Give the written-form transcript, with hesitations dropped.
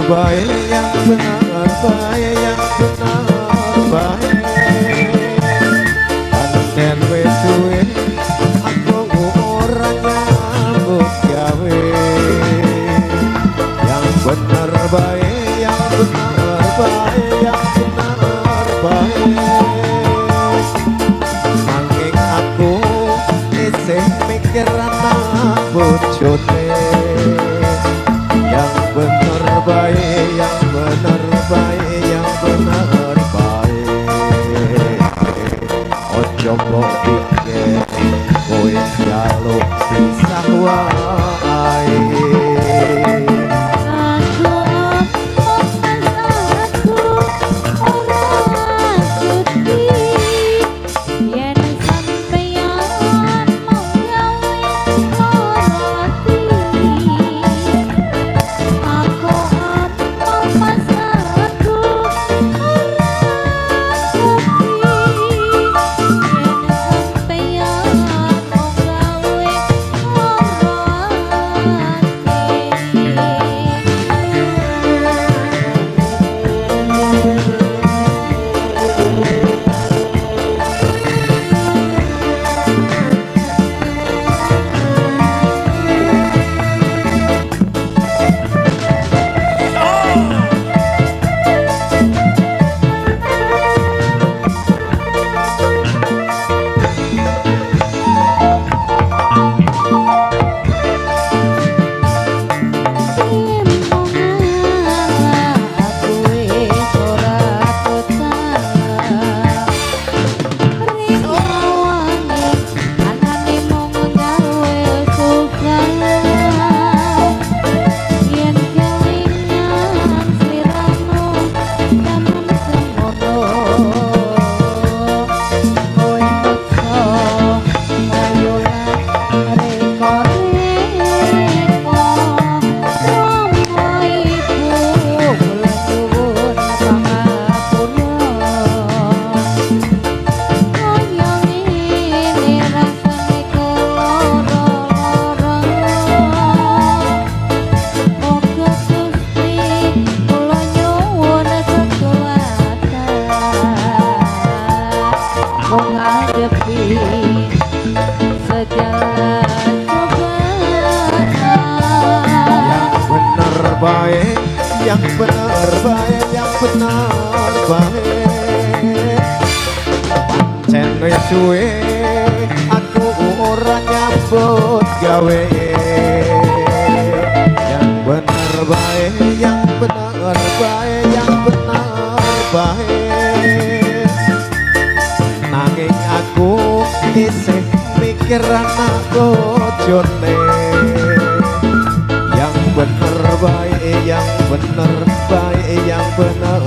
baik, yang benar baik, yang benar baik. Panen wis suwe aku ora nyambut gawe. Yang benar baik, yang benar baik, yang benar baik. Nanging aku isih mikir anak bojone. Yang benar baik, yang benar baik, yang benar baik. Ojo mbok pikir kowe njaluk pisah wae. Yang benar baik, yang benar baik. Pancen wis suwe aku ora nyambut gawe. Yang benar baik, yang benar baik, yang benar baik. Nanging aku isih mikir anak bojone. Yang benar baik, yang benar baik, yang benar